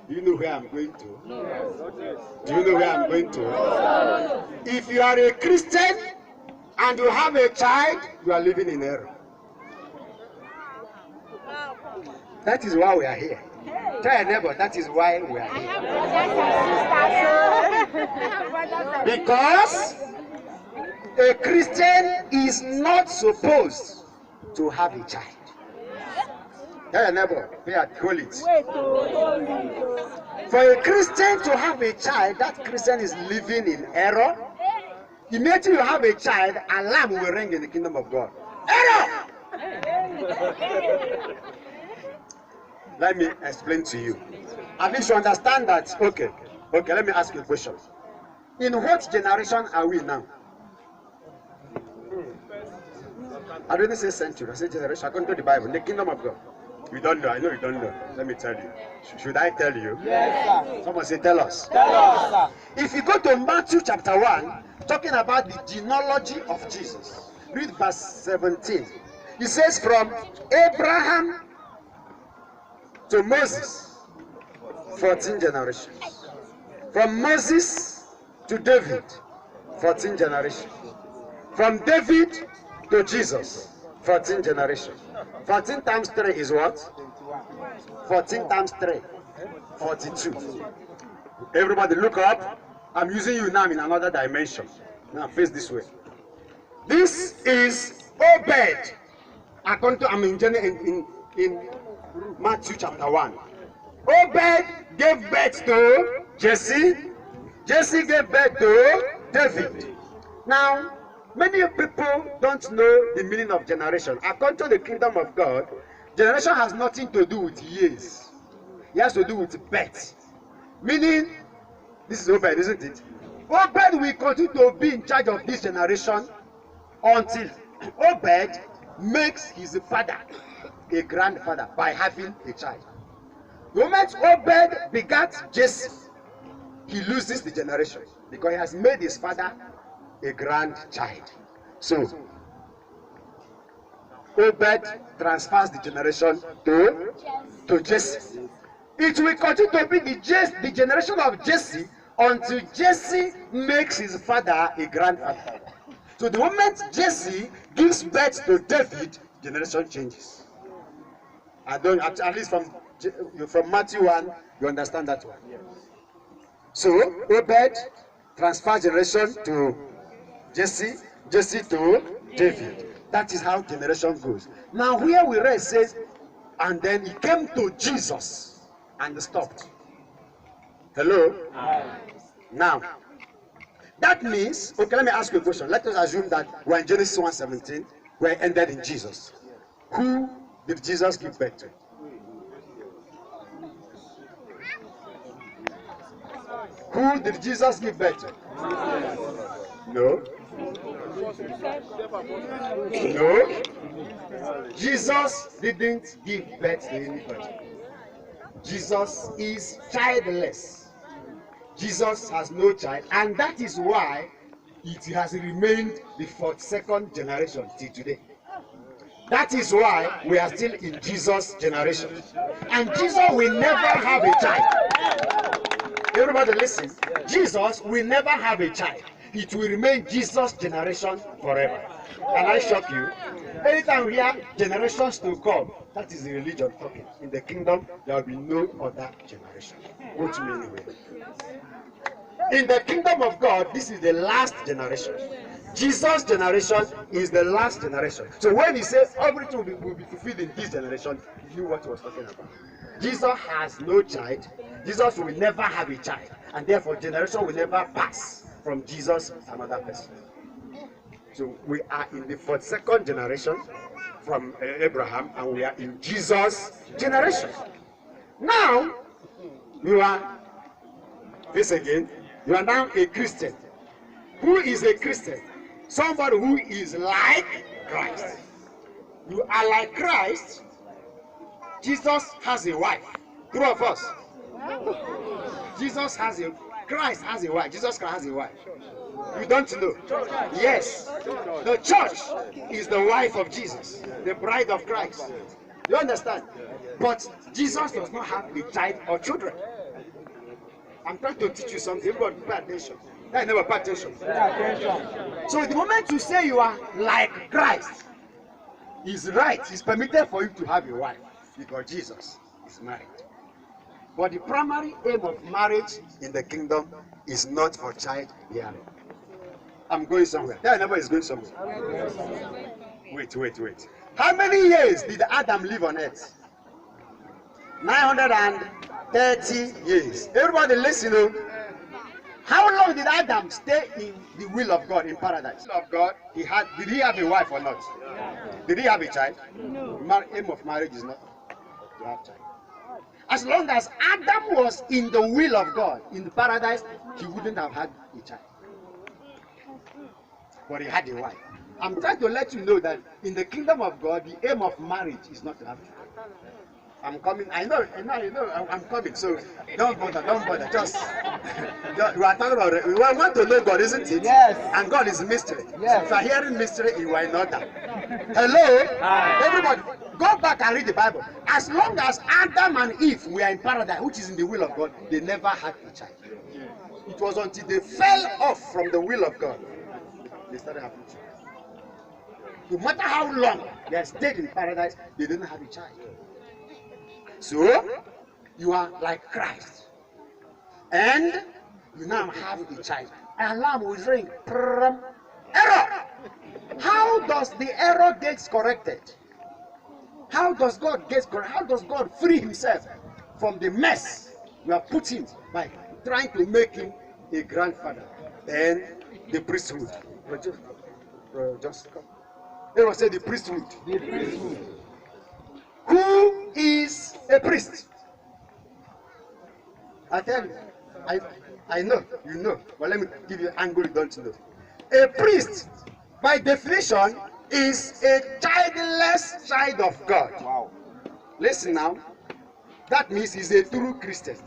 Do you know where I'm going to? Do you know where I'm going to? If you are a Christian and you have a child, you are living in error. That is why we are here. Tell your neighbor, that is why we are here. Because a Christian is not supposed to have a child. Tell your neighbor, hold it. For a Christian to have a child, that Christian is living in error. Immediately you have a child, alarm will ring in the kingdom of God. Error! Let me explain to you. At least you understand that. Okay, let me ask you a question. In what generation are we now? I didn't say century, I said generation. According to the Bible, in the kingdom of God. You don't know, I know you don't know. Let me tell you. Should I tell you? Yes, sir. Someone say, tell us. Tell us, sir. If you go to Matthew chapter 1, talking about the genealogy of Jesus, read verse 17. It says, from Abraham to Moses, 14 generations. From Moses to David, 14 generations. From David to Jesus, 14 generations. 14 times 3 is what? 14 times 3, 42. Everybody look up. I'm using you now in another dimension. Now face this way. This is Obed. According to in Matthew chapter 1. Obed gave birth to Jesse. Jesse gave birth to David. Now, many people don't know the meaning of generation. According to the kingdom of God, generation has nothing to do with years. It has to do with birth. Meaning, this is Obed, isn't it? Obed will continue to be in charge of this generation until Obed makes his father a grandfather by having a child. The moment Obed begat Jesse, he loses the generation because he has made his father a grandchild. So, Obed transfers the generation to Jesse. It will continue to be the generation of Jesse until Jesse makes his father a grandfather. So the moment Jesse gives birth to David, generation changes. At least from Matthew 1, you understand that one. So Obed transfers generation to Jesse, Jesse to David. That is how generation goes. Now here we read says, and then he came to Jesus and stopped. Hello? Now, that means, okay, let me ask you a question. Let us assume that we're in Genesis 1:17, we're ended in Jesus. Who did Jesus give birth to? Who did Jesus give birth to? No. No. Jesus didn't give birth to anybody. Jesus is childless. Jesus has no child, and that is why it has remained the 42nd generation till today. That is why we are still in Jesus' generation. And Jesus will never have a child. Everybody listen. Jesus will never have a child. It will remain Jesus' generation forever. Can I shock you? Anytime we have generations to come, that is the religion talking. In the kingdom, there will be no other generation. Go to me anyway. In the kingdom of God, this is the last generation. Jesus' generation is the last generation. So when he says everything will be fulfilled in this generation, he knew what he was talking about. Jesus has no child. Jesus will never have a child. And therefore, generation will never pass from Jesus to another person. So we are in the 42nd generation from Abraham, and we are in Jesus' generation. Now, you are, this again, you are now a Christian. Who is a Christian? Somebody who is like Christ. You are like Christ. Jesus has a wife. Two of us. Christ has a wife. Jesus Christ has a wife. You don't know? Yes. The church is the wife of Jesus, the bride of Christ. You understand? But Jesus does not have a child or children. I'm trying to teach you something. Everybody pay attention. I never pay attention. So the moment you say you are like Christ, it's right. It's permitted for you to have a wife because Jesus is married. But the primary aim of marriage in the kingdom is not for childbearing. I'm going somewhere. That number is going somewhere. Wait. How many years did Adam live on earth? 930 years. Everybody listen. How long did Adam stay in the will of God in paradise? Of God, did he have a wife or not? Did he have a child? No. The aim of marriage is not to have a child. As long as Adam was in the will of God in the paradise, he wouldn't have had a child. But he had a wife. I'm trying to let you know that in the kingdom of God, the aim of marriage is not to have a child. I'm coming. I know. I'm coming. So don't bother. Just we are talking about it. We want to know God, isn't it? Yes. And God is mystery. Yes. So if you are hearing mystery, you are not that. Hello. Hi. Everybody, go back and read the Bible. As long as Adam and Eve were in paradise, which is in the will of God, they never had a child. It was until they fell off from the will of God they started having a child. No matter how long they stayed in paradise, they didn't have a child. So, you are like Christ. And you now have a child. An alarm will ring. Error! How does the error get corrected? How does God get corrected? How does God free himself from the mess you have put him by trying to make him a grandfather? Then the priesthood. Just come. Everyone say the priesthood. The priesthood. Who is a priest? I tell you, I know, you know, but let me give you an angle you don't know. A priest, by definition, is a childless child of God. Wow. Listen now, that means he's a true Christian.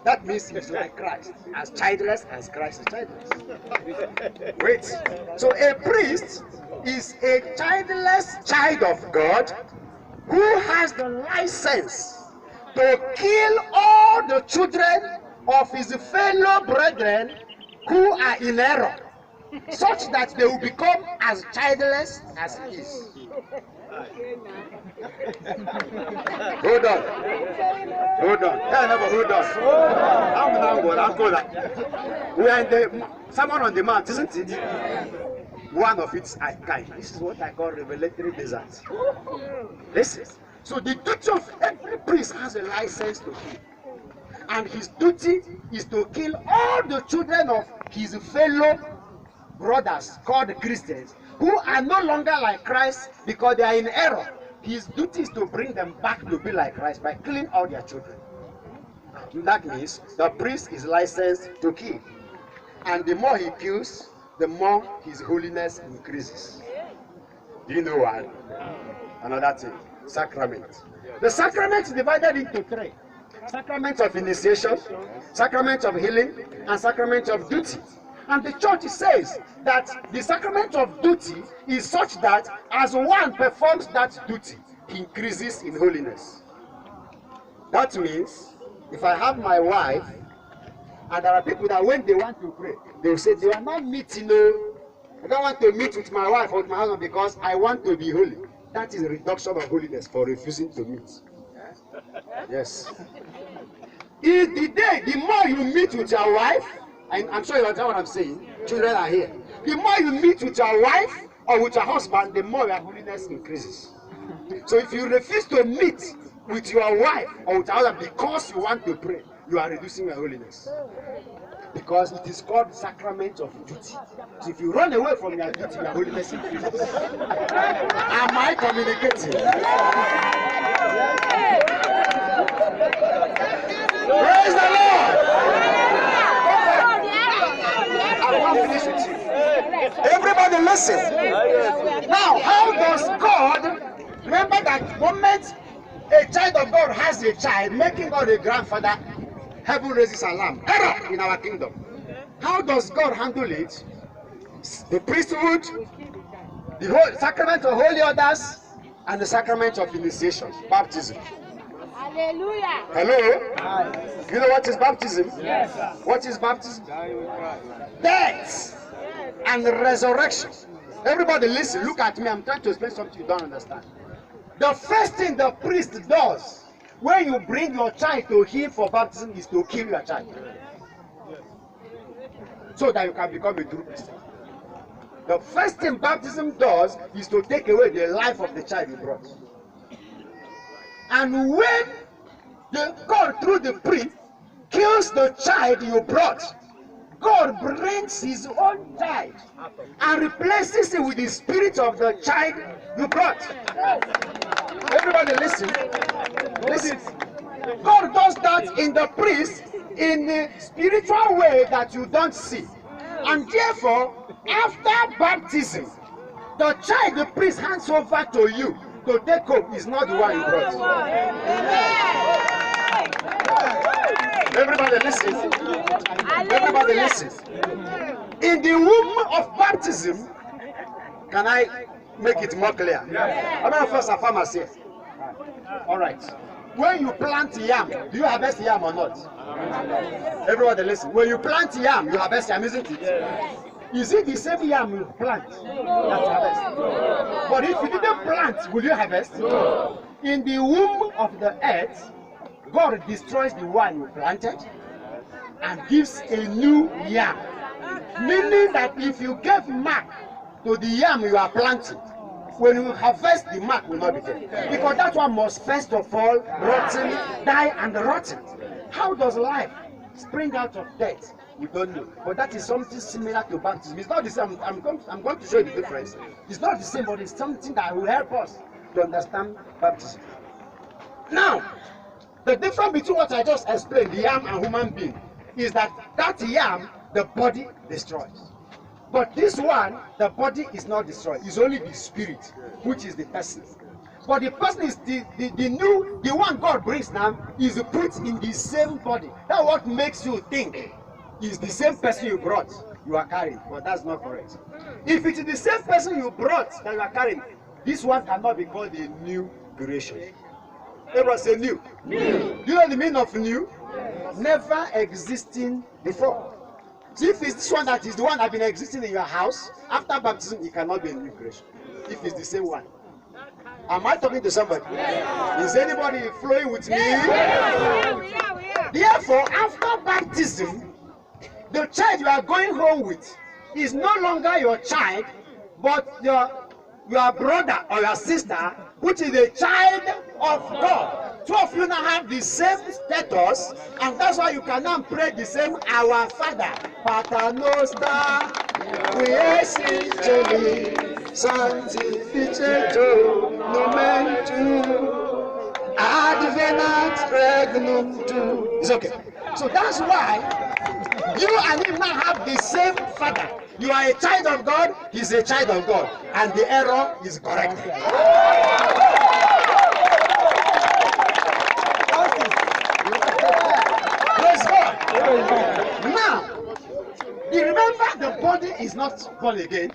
That means he's like Christ, as childless as Christ is childless. Wait, so a priest is a childless child of God who has the license to kill all the children of his fellow brethren who are in error, such that they will become as childless as he is. Hold on. I'm going. We are in the Sermon on the Mount, isn't it? One of its kind. This is what I call revelatory desert. Listen. So the duty of every priest has a license to kill. And his duty is to kill all the children of his fellow brothers called Christians who are no longer like Christ because they are in error. His duty is to bring them back to be like Christ by killing all their children. That means the priest is licensed to kill. And the more he kills, the more his holiness increases. Do you know why? Another thing, sacrament. The sacrament is divided into three. Sacrament of initiation, sacrament of healing, and sacrament of duty. And the church says that the sacrament of duty is such that as one performs that duty, he increases in holiness. That means, if I have my wife, and there are people that when they want to pray, they will say, they are not meeting. I don't want to meet with my wife or with my husband because I want to be holy. That is a reduction of holiness for refusing to meet. Yes. The more you meet with your wife, and I'm sure you understand what I'm saying, children are here. The more you meet with your wife or with your husband, the more your holiness increases. So if you refuse to meet with your wife or with your husband because you want to pray, you are reducing your holiness. Because it is called sacrament of duty. So if you run away from your duty, your holiness increases. Am I communicating? Praise the Lord! I want to finish with you. Everybody listen. Now, how does God, remember that moment a child of God has a child, making God a grandfather, heaven raises alarm. Error in our kingdom. How does God handle it? The priesthood, the whole sacrament of holy orders, and the sacrament of initiation, baptism. Hallelujah. Hello? You know what is baptism? Yes. What is baptism? Death and resurrection. Everybody listen, look at me. I'm trying to explain something you don't understand. The first thing the priest does when you bring your child to him for baptism is to kill your child, so that you can become a true Christian. The first thing baptism does is to take away the life of the child you brought. And when God through the priest kills the child you brought, God brings his own child and replaces it with the spirit of the child you brought. Everybody listen. Listen. God does that in the priest in a spiritual way that you don't see. And therefore, after baptism, the child the priest hands over to you to take hope is not the one you brought. Everybody listen. Everybody listen. In the womb of baptism, can I make it more clear? How many of us are farmers here? All right. When you plant yam, do you harvest yam or not? Everybody listen. When you plant yam, you harvest yam, isn't it? Is it the same yam you plant that you harvest? But if you didn't plant, will you harvest? In the womb of the earth, God destroys the one you planted and gives a new yam. Meaning that if you gave mark to the yam you are planting, when you harvest, the mark will not be there. Because that one must first of all rotten, die and rotten. How does life spring out of death? We don't know. But that is something similar to baptism. It's not the same. I'm going to show you the difference. It's not the same, but it's something that will help us to understand baptism. Now, the difference between what I just explained, the yam and human being, is that yam, the body destroys. But this one, the body is not destroyed. It's only the spirit, which is the person. But the person is the one God brings now is put in the same body. That's what makes you think is the same person you brought, you are carrying. But that's not correct. If it is the same person you brought that you are carrying, this one cannot be called a new creation. Everyone say new. New. Do you know the meaning of new? Yes. Never existing before. So if it's this one that is the one that has been existing in your house, after baptism, it cannot be a new creation. If it's the same one. Am I talking to somebody? Yes. Is anybody flowing with me? Yes. We are. Therefore, after baptism, the child you are going home with is no longer your child, but your brother or your sister, which is a child of God. Two of you now have the same status, and that's why you can now pray the same Our Father. Pater noster, quiescit celi, sanctificetur nomen tuum, advenat regnum tuum. It's okay. So that's why you and him now have the same father. You are a child of God, he's a child of God, and the error is corrected. Praise God. Now, you remember the body is not born again.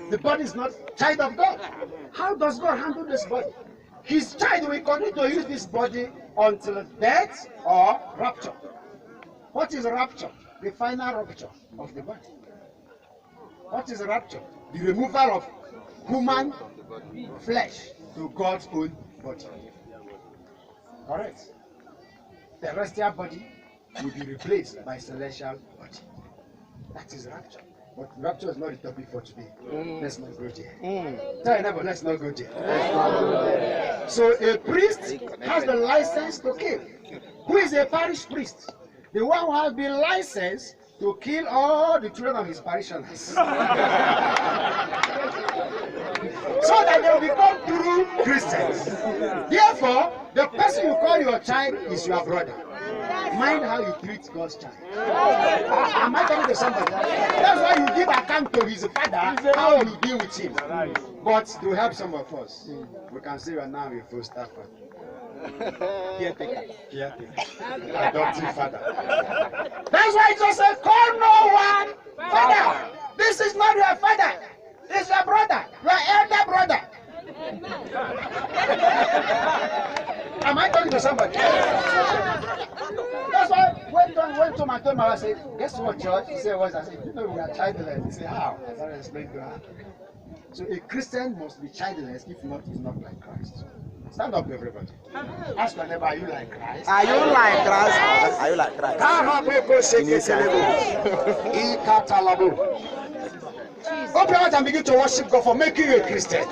The body is not child of God. How does God handle this body? His child will continue to use this body until death or rapture. What is rapture? The final rupture of the body. What is rapture? The removal of human flesh to God's own body. Correct. Terrestrial body will be replaced by celestial body. That is rapture. But rapture is not the topic for today. Let's not go there. Tell your neighbor, let's not go there. So a priest has the license to kill. Who is a parish priest? The one who has been licensed to kill all the children of his parishioners. So that they will become true Christians. Therefore, the person you call your child is your brother. Mind how you treat God's child. Am I talking to somebody? That's why you give account to his father, how you deal with him. But to help some of us, we can say you are now a full staffer. Caretaker. Adoptive father. That's why Jesus said, call no one father. This is not your father. This is your brother. Your elder brother. Am I talking to somebody? That's why when Tom went to my mother, I said, guess what, George? He said, what? I said, you know, we are childless. He said, how? I started explaining to her. So a Christian must be childless, if not, he's not like Christ. Stand up, everybody. Ask your neighbor, are you like Christ? Are you like Christ? Are you like Christ? Open your mouth and begin to worship God for making you a Christian.